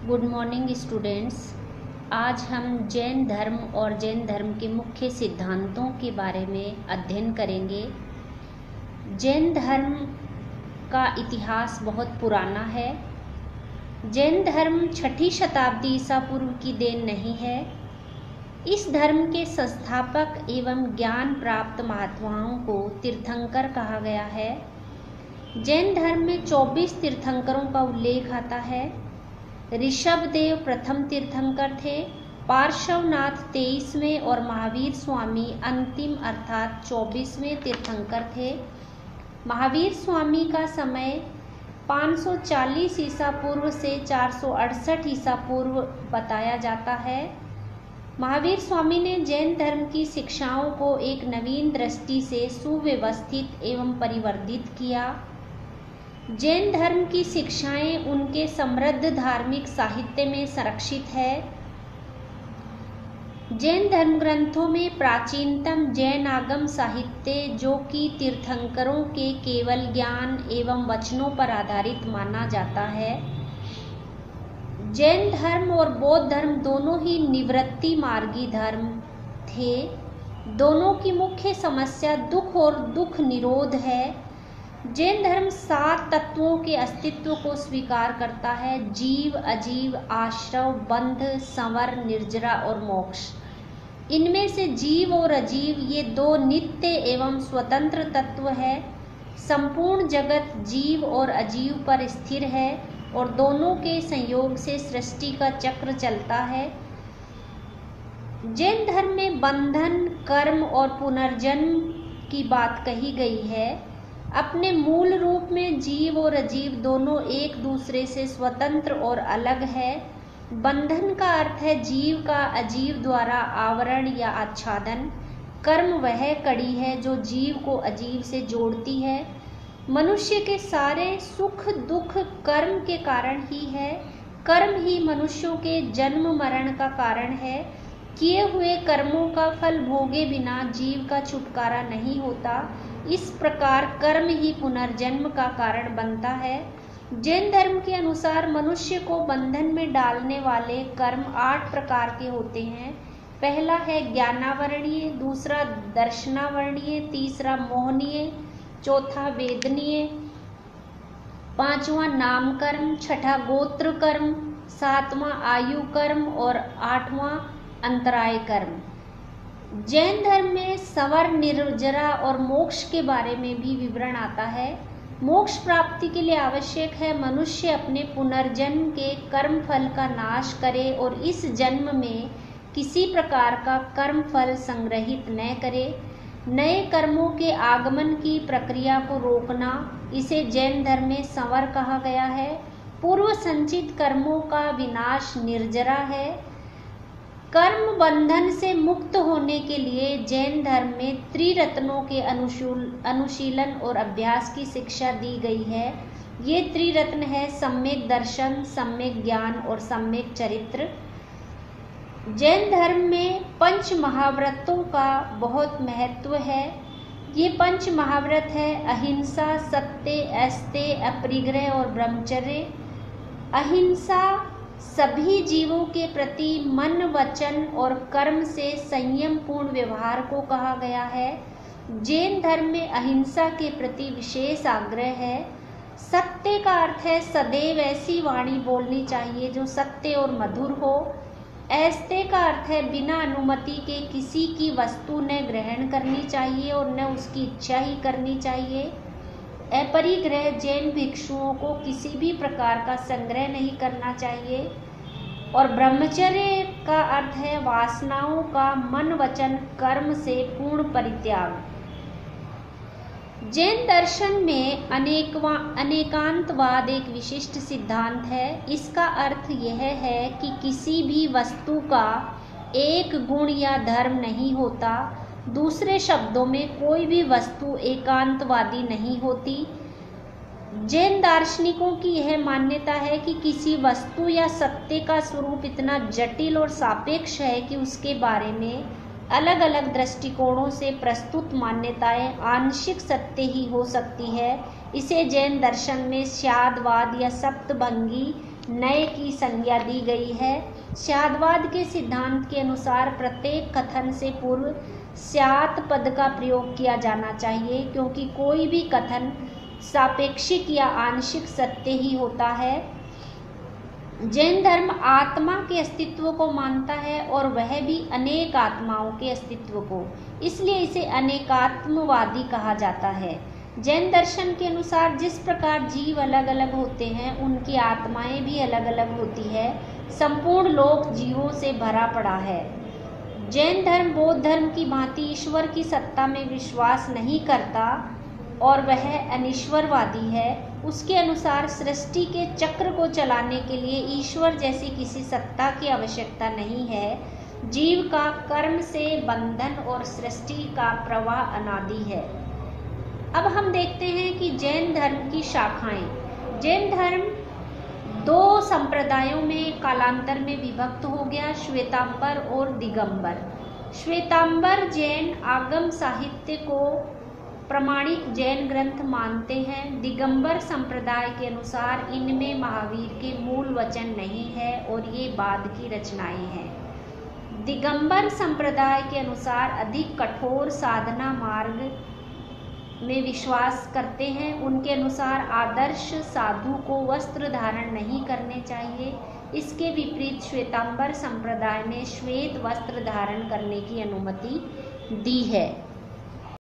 Good morning students. आज हम जैन धर्म और जैन धर्म के मुख्य सिद्धांतों के बारे में अध्ययन करेंगे। जैन धर्म का इतिहास बहुत पुराना है। जैन धर्म 6ठी शताब्दी ईसा पूर्व की देन नहीं है। इस धर्म के संस्थापक एवं ज्ञान प्राप्त महात्माओं को तीर्थंकर कहा गया है। जैन धर्म में 24 तीर्थंकरों का उल्लेख आता है। ऋषभदेव प्रथम तीर्थंकर थे, पार्श्वनाथ 23वें और महावीर स्वामी अंतिम अर्थात 24वें तीर्थंकर थे। महावीर स्वामी का समय 540 ईसा पूर्व से 468 ईसा पूर्व बताया जाता है। महावीर स्वामी ने जैन धर्म की शिक्षाओं को एक नवीन दृष्टि से सुव्यवस्थित एवं परिवर्धित किया। जैन धर्म की शिक्षाएं उनके समृद्ध धार्मिक साहित्य में संरक्षित है। जैन धर्म ग्रंथों में प्राचीनतम जैन आगम साहित्य, जो कि तीर्थंकरों के केवल ज्ञान एवं वचनों पर आधारित माना जाता है। जैन धर्म और बौद्ध धर्म दोनों ही निवृत्ति मार्गी धर्म थे। दोनों की मुख्य समस्या दुख और दुख निरोध है। जैन धर्म 7 तत्वों के अस्तित्व को स्वीकार करता है: जीव, अजीव, आश्रव, बंध, संवर, निर्जरा और मोक्ष। इनमें से जीव और अजीव ये 2 नित्य एवं स्वतंत्र तत्व है। संपूर्ण जगत जीव और अजीव पर स्थिर है और दोनों के संयोग से सृष्टि का चक्र चलता है। जैन धर्म में बंधन, कर्म और पुनर्जन्म की बात कही गई है। अपने मूल रूप में जीव और अजीव दोनों एक दूसरे से स्वतंत्र और अलग है। बंधन का अर्थ है जीव का अजीव द्वारा आवरण या आच्छादन। कर्म वह कड़ी है जो जीव को अजीव से जोड़ती है। मनुष्य के सारे सुख दुख कर्म के कारण ही है। कर्म ही मनुष्यों के जन्म मरण का कारण है। किए हुए कर्मों का फल भोगे बिना जीव का छुटकारा नहीं होता। इस प्रकार कर्म ही पुनर्जन्म का कारण बनता है। जैन धर्म के अनुसार मनुष्य को बंधन में डालने वाले कर्म 8 प्रकार के होते हैं। पहला है ज्ञानावरणीय, दूसरा दर्शनावरणीय, तीसरा मोहनीय, चौथा वेदनीय, 5वां नाम कर्म, 6ठा गोत्र कर्म, 7वां आयु कर्म और 8वां अंतराय कर्म। जैन धर्म में संवर, निर्जरा और मोक्ष के बारे में भी विवरण आता है। मोक्ष प्राप्ति के लिए आवश्यक है मनुष्य अपने पुनर्जन्म के कर्म फल का नाश करे और इस जन्म में किसी प्रकार का कर्म फल संग्रहित न करे। नए कर्मों के आगमन की प्रक्रिया को रोकना, इसे जैन धर्म में संवर कहा गया है। पूर्व संचित कर्मों का विनाश निर्जरा है। कर्म बंधन से मुक्त होने के लिए जैन धर्म में त्रिरत्नों के अनुशीलन और अभ्यास की शिक्षा दी गई है। ये त्रिरत्न है सम्यक दर्शन, सम्यक ज्ञान और सम्यक चरित्र। जैन धर्म में 5 महाव्रतों का बहुत महत्व है। ये 5 महाव्रत है: अहिंसा, सत्य, अस्तेय, अपरिग्रह और ब्रह्मचर्य। अहिंसा सभी जीवों के प्रति मन, वचन और कर्म से संयम पूर्ण व्यवहार को कहा गया है। जैन धर्म में अहिंसा के प्रति विशेष आग्रह है। सत्य का अर्थ है सदैव ऐसी वाणी बोलनी चाहिए जो सत्य और मधुर हो। अस्तेय का अर्थ है बिना अनुमति के किसी की वस्तु न ग्रहण करनी चाहिए और न उसकी इच्छा ही करनी चाहिए। अपरिग्रह, जैन भिक्षुओं को किसी भी प्रकार का संग्रह नहीं करना चाहिए। और ब्रह्मचर्य का अर्थ है वासनाओं का मन, वचन, कर्म से पूर्ण परित्याग। जैन दर्शन में अनेकांतवाद एक विशिष्ट सिद्धांत है। इसका अर्थ यह है कि किसी भी वस्तु का एक गुण या धर्म नहीं होता। दूसरे शब्दों में कोई भी वस्तु एकांतवादी नहीं होती। जैन दार्शनिकों की यह मान्यता है कि किसी वस्तु या सत्य का स्वरूप इतना जटिल और सापेक्ष है कि उसके बारे में अलग अलग दृष्टिकोणों से प्रस्तुत मान्यताएं आंशिक सत्य ही हो सकती है। इसे जैन दर्शन में स्यादवाद या सप्तभंगी नए की संज्ञा दी गई है। स्याद्वाद के सिद्धांत के अनुसार प्रत्येक कथन से पूर्व स्यात् पद का प्रयोग किया जाना चाहिए, क्योंकि कोई भी कथन सापेक्षिक या आंशिक सत्य ही होता है। जैन धर्म आत्मा के अस्तित्व को मानता है और वह भी अनेक आत्माओं के अस्तित्व को, इसलिए इसे अनेकात्मवादी कहा जाता है। जैन दर्शन के अनुसार जिस प्रकार जीव अलग अलग होते हैं, उनकी आत्माएं भी अलग अलग होती है। संपूर्ण लोक जीवों से भरा पड़ा है। जैन धर्म बौद्ध धर्म की भांति ईश्वर की सत्ता में विश्वास नहीं करता और वह अनीश्वरवादी है। उसके अनुसार सृष्टि के चक्र को चलाने के लिए ईश्वर जैसी किसी सत्ता की आवश्यकता नहीं है। जीव का कर्म से बंधन और सृष्टि का प्रवाह अनादि है। अब हम देखते हैं कि जैन धर्म की शाखाएं। जैन धर्म दो संप्रदायों में कालांतर में विभक्त हो गया, श्वेतांबर और दिगंबर। श्वेतांबर जैन आगम साहित्य को प्रमाणिक जैन ग्रंथ मानते हैं। दिगंबर संप्रदाय के अनुसार इनमें महावीर के मूल वचन नहीं है और ये बाद की रचनाएं हैं। दिगंबर संप्रदाय के अनुसार अधिक कठोर साधना मार्ग में विश्वास करते हैं। उनके अनुसार आदर्श साधु को वस्त्र धारण नहीं करने चाहिए। इसके विपरीत श्वेतांबर संप्रदाय ने श्वेत वस्त्र धारण करने की अनुमति दी है।